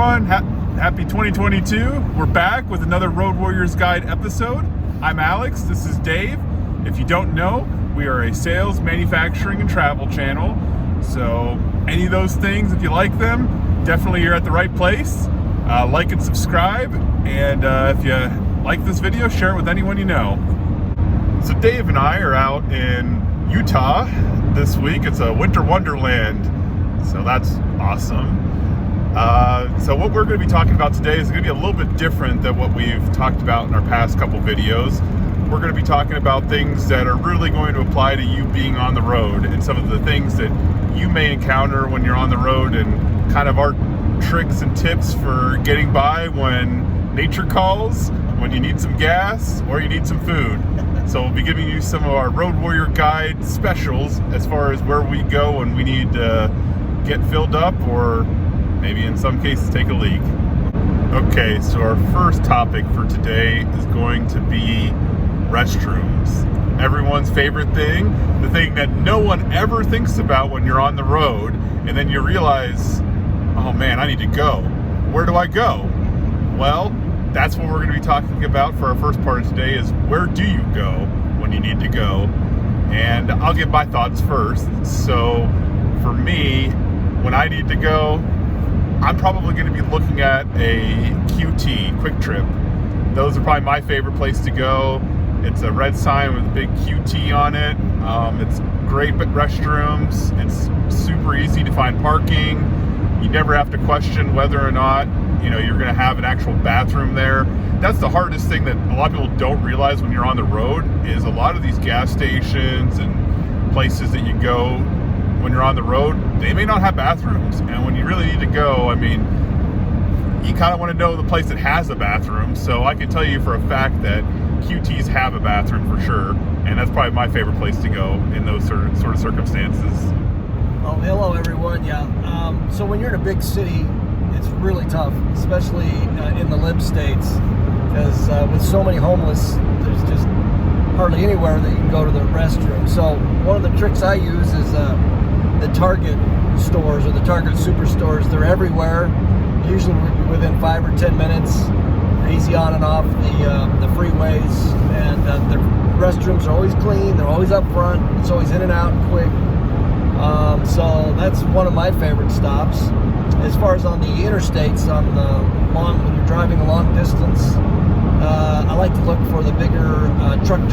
everyone. Happy 2022. We're back with another Road Warriors Guide episode. I'm Alex. This is Dave. If you don't know, we are a sales, manufacturing, and travel channel. So any of those things, if you like them, definitely you're at the right place. Like and subscribe. And if you like this video, share it with anyone you know. So Dave and I are out in Utah this week. It's a winter wonderland. So that's awesome. So what we're going to be talking about today is going to be a little bit different than what we've talked about in our past couple videos. We're going to be talking about things that are really going to apply to you being on the road and some of the things that you may encounter when you're on the road and kind of our tricks and tips for getting by when nature calls, when you need some gas or you need some food. So we'll be giving you some of our Road Warrior Guide specials as far as where we go when we need to get filled up or maybe in some cases take a leak. Okay, so our first topic for today is going to be restrooms. Everyone's favorite thing, the thing that no one ever thinks about when you're on the road, and then you realize, oh man, I need to go. Where do I go? Well, that's what we're going to be talking about for our first part of today is where do you go when you need to go? And I'll give my thoughts first. So for me, when I need to go, I'm probably going to be looking at a QT, Quick Trip. Those are probably my favorite place to go. It's a red sign with a big QT on it. It's great restrooms. It's super easy to find parking. You never have to question whether or not you're going to have an actual bathroom there. That's the hardest thing that a lot of people don't realize when you're on the road is a lot of these gas stations and places that you go when you're on the road, they may not have bathrooms. And when you really need to go, I mean, you kind of want to know the place that has a bathroom. So I can tell you for a fact that QTs have a bathroom for sure. And that's probably my favorite place to go in those sort of circumstances. Oh, hello everyone. Yeah. So when you're in a big city, it's really tough, especially in the lib states, because with so many homeless, there's just hardly anywhere that you can go to the restroom. So one of the tricks I use is the Target stores or the Target superstores. They're everywhere, usually within 5 or 10 minutes. They're easy on and off the freeways, and the restrooms are always clean. They're always up front. It's always in and out quick. So that's one of my favorite stops. As far as on the interstates, when you're driving a long distance, I like to look for the bigger truck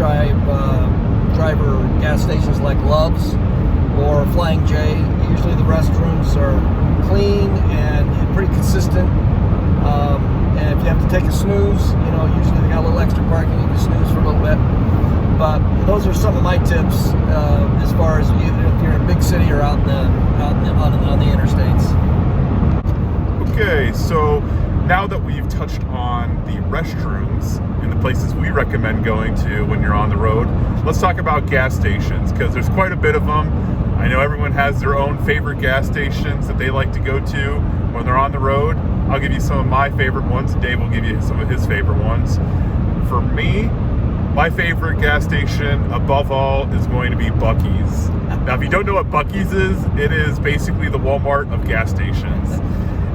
driver gas stations like Love's or Flying J. Usually the restrooms are clean and pretty consistent. And if you have to take a snooze, usually they got a little extra parking. You can snooze for a little bit. But those are some of my tips as far as either if you're in a big city or on the interstates. Okay, so now that we've touched on the restrooms and the places we recommend going to when you're on the road, let's talk about gas stations, because there's quite a bit of them. I know everyone has their own favorite gas stations that they like to go to when they're on the road. I'll give you some of my favorite ones. Dave will give you some of his favorite ones. For me, my favorite gas station above all is going to be Buc-ee's. Now, if you don't know what Buc-ee's is, it is basically the Walmart of gas stations.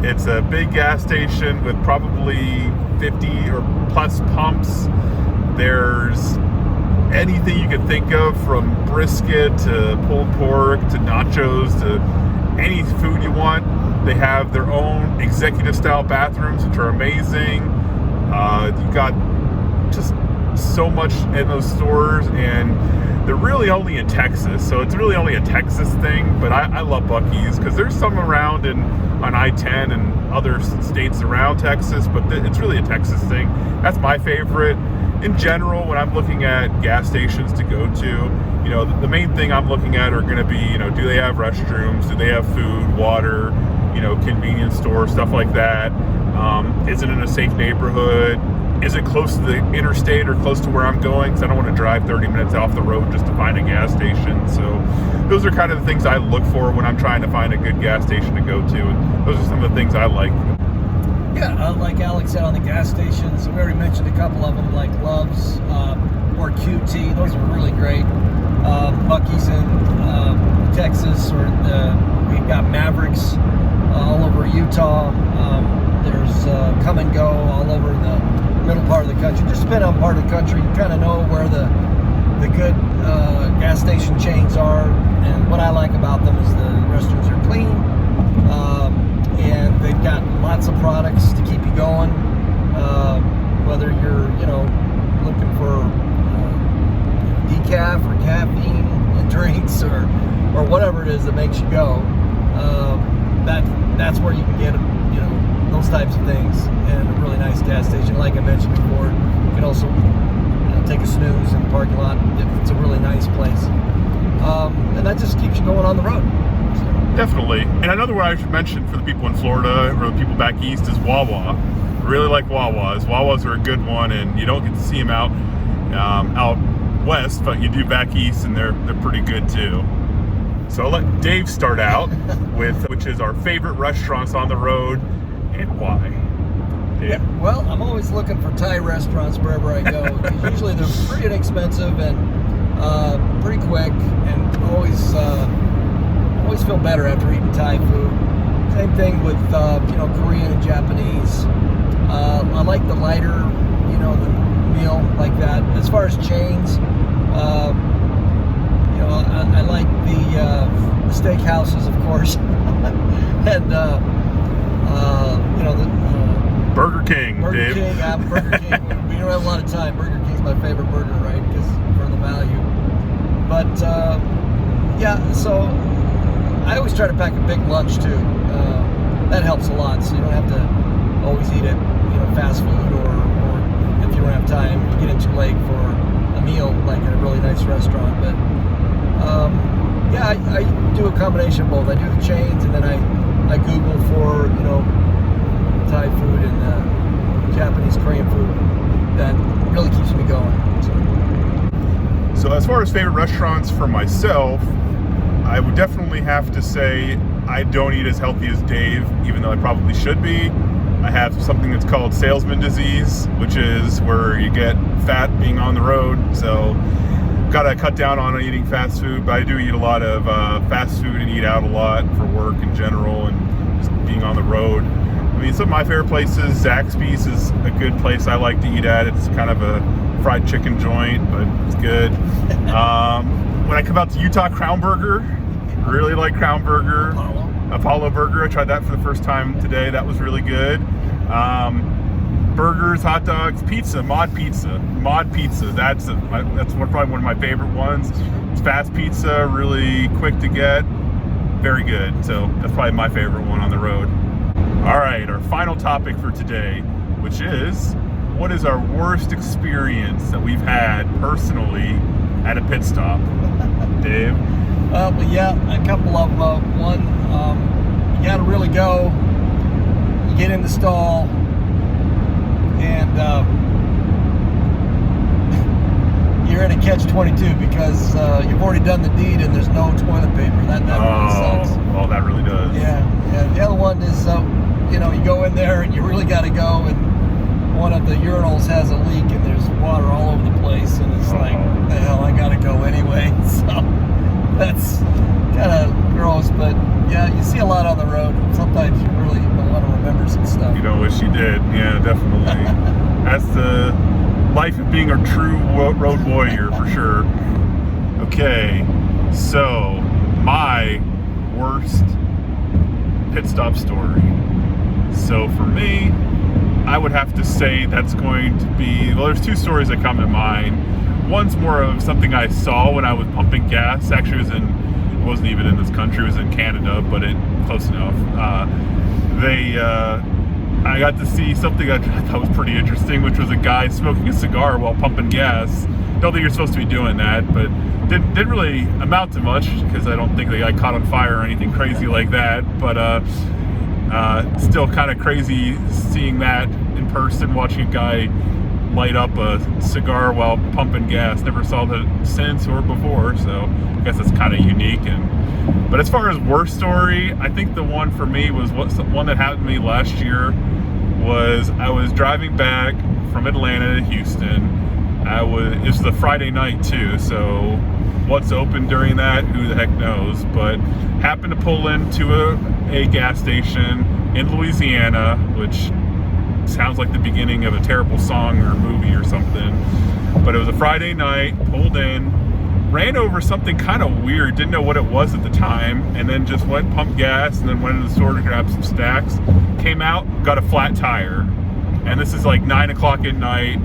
It's a big gas station with probably 50 or plus pumps. There's anything you can think of, from brisket to pulled pork to nachos to any food you want. They have their own executive style bathrooms, which are amazing. You got just so much in those stores, and they're really only in Texas, so it's really only a Texas thing. But I love Buc-ee's because there's some around on I-10 and other states around Texas, but it's really a Texas thing. That's my favorite. In general, when I'm looking at gas stations to go to, the main thing I'm looking at are going to be, do they have restrooms? Do they have food, water, convenience store, stuff like that? Is it in a safe neighborhood? Is it close to the interstate or close to where I'm going? Because I don't want to drive 30 minutes off the road just to find a gas station. So those are kind of the things I look for when I'm trying to find a good gas station to go to. And those are some of the things I like. Yeah, like Alex said, on the gas stations, we already mentioned a couple of them, like Love's or QT. Those are really great. Buc-ee's in Texas, or we've got Mavericks all over Utah. There's come and go all over the middle part of the country. Just depending on part of the country, you kind of know where the good gas station chains are. And what I like about them is the restrooms are clean, and they've got lots of products to keep you going. Whether you're, looking for decaf or caffeine in drinks or whatever it is that makes you go, that's where you can get, those types of things in a really nice gas station. Like I mentioned before, you can also take a snooze in the parking lot if it's a really nice place. And that just keeps you going on the road. Definitely. And another one I should mention for the people in Florida or the people back east is Wawa. I really like Wawas. Wawas are a good one, and you don't get to see them out west, but you do back east, and they're pretty good too. So I'll let Dave start out with which is our favorite restaurants on the road and why. Dave? Yeah, well, I'm always looking for Thai restaurants wherever I go. Usually they're pretty inexpensive and pretty quick, and always feel better after eating Thai food. Same thing with Korean and Japanese. I like the lighter, the meal like that. As far as chains, I like the steakhouses, of course, and the Burger King, Burger Dave. King. I'm Burger King. We don't have a lot of time. Burger King's my favorite burger, right? Because for the value. But so I always try to pack a big lunch too. That helps a lot, so you don't have to always eat at fast food, or if you don't have time, you get in too late for a meal like at a really nice restaurant. But I do a combination of both. I do the chains, and then I Google for Thai food and Japanese Korean food. That really keeps me going. So as far as favorite restaurants for myself, I would definitely have to say I don't eat as healthy as Dave, even though I probably should be. I have something that's called salesman disease, which is where you get fat being on the road. So gotta cut down on eating fast food, but I do eat a lot of fast food and eat out a lot for work in general and just being on the road. I mean, some of my favorite places, Zaxby's is a good place I like to eat at. It's kind of a fried chicken joint, but it's good. When I come out to Utah, Crown Burger, really like Crown Burger. Apollo Burger, I tried that for the first time today. That was really good. Burgers, hot dogs, pizza, Mod Pizza. That's probably one of my favorite ones. It's fast pizza, really quick to get, very good. So that's probably my favorite one on the road. All right, our final topic for today, which is what is our worst experience that we've had personally at a pit stop? Dave? A couple of them. One, you got to really go. You get in the stall, and you're in a catch-22 because you've already done the deed and there's no toilet paper. That really sucks. Oh, that really does. Yeah. The other one is, you go in there and you really got to go, and one of the urinals has a leak and there's water all over the place, and it's like, what the hell, I got to go anyway. So that's kind of gross, but yeah, you see a lot on the road. Sometimes you really don't want to remember some stuff. You don't wish you did. Yeah, definitely. That's the life of being a true road warrior for sure. Okay, so my worst pit stop story. So for me, I would have to say that's going to be, well, there's two stories that come to mind. One's more of something I saw when I was pumping gas. Actually, it wasn't even in this country, it was in Canada, but close enough. I got to see something I thought was pretty interesting, which was a guy smoking a cigar while pumping gas. Don't think you're supposed to be doing that, but didn't really amount to much, because I don't think the guy caught on fire or anything crazy like that. But still kind of crazy seeing that in person, watching a guy light up a cigar while pumping gas. Never saw that since or before, so I guess that's kind of unique. But as far as worst story, I think the one for me was one that happened to me last year. I was driving back from Atlanta to Houston. It was the Friday night too, so what's open during that, who the heck knows, but happened to pull into a gas station in Louisiana, which sounds like the beginning of a terrible song or movie or something. But it was a Friday night, pulled in, ran over something kind of weird, didn't know what it was at the time, and then just went, pumped gas, and then went into the store to grab some stacks. Came out, got a flat tire. And this is like 9 o'clock at night.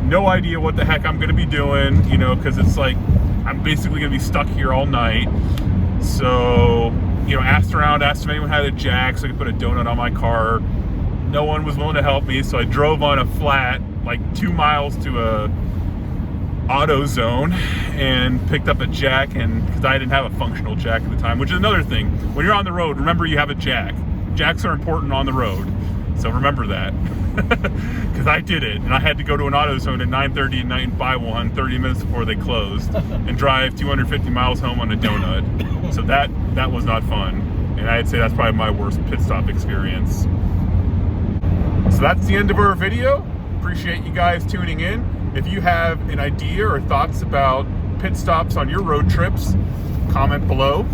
No idea what the heck I'm gonna be doing, you know, because it's like I'm basically gonna be stuck here all night. So, you know, asked around, asked if anyone had a jack so I could put a donut on my car. No one was willing to help me, so I drove on a flat like 2 miles to a AutoZone and picked up a jack, and because I didn't have a functional jack at the time, which is another thing. When you're on the road, remember you have a jack. Jacks are important on the road, so remember that. Because I did it, and I had to go to an AutoZone at 9:30 at night and buy one 30 minutes before they closed and drive 250 miles home on a donut. So that was not fun, and I'd say that's probably my worst pit stop experience. So that's the end of our video. Appreciate you guys tuning in. If you have an idea or thoughts about pit stops on your road trips, comment below.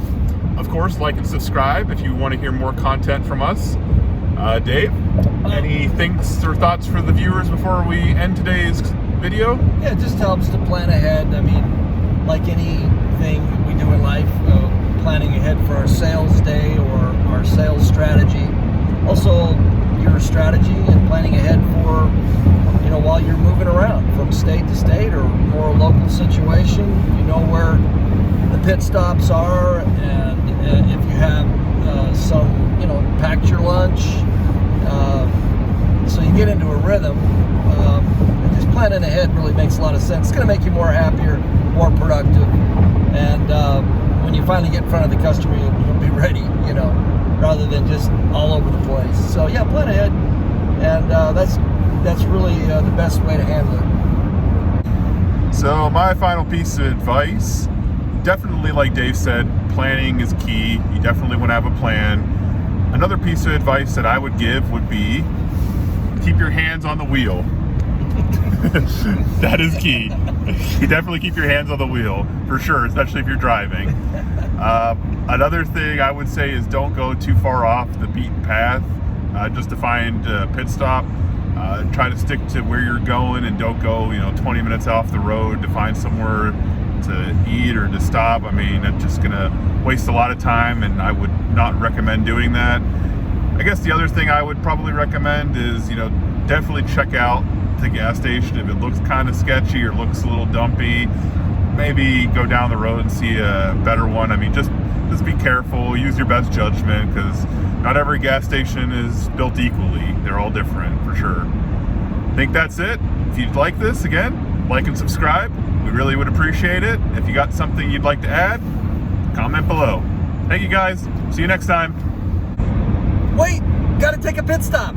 Of course, like and subscribe if you want to hear more content from us. Dave, any things or thoughts for the viewers before we end today's video? Yeah, it just helps to plan ahead. I mean, like anything we do in life, planning ahead for our sales day or our sales strategy. Also, your strategy and planning ahead for, you know, while you're moving around from state to state or more local situation, you know where the pit stops are, and if you have some, you know, packed your lunch, so you get into a rhythm. And just planning ahead really makes a lot of sense. It's going to make you more happier, more productive, and when you finally get in front of the customer, you'll be ready, you know, rather than just all over the place. So yeah, plan ahead, and that's really the best way to handle it. So my final piece of advice, definitely like Dave said, planning is key. You definitely want to have a plan. Another piece of advice that I would give would be keep your hands on the wheel. That is key. You definitely keep your hands on the wheel, for sure, especially if you're driving. Another thing I would say is don't go too far off the beaten path just to find a pit stop. Try to stick to where you're going and don't go, you know, 20 minutes off the road to find somewhere to eat or to stop. I mean, it's just gonna waste a lot of time, and I would not recommend doing that. I guess the other thing I would probably recommend is, you know, definitely check out the gas station. If it looks kind of sketchy or looks a little dumpy, maybe go down the road and see a better one. I mean, just be careful, use your best judgment, because not every gas station is built equally. They're all different, for sure. I think that's it. If you'd like this, again, like and subscribe. We really would appreciate it. If you got something you'd like to add, comment below. Thank you guys. See you next time. Wait, gotta take a pit stop.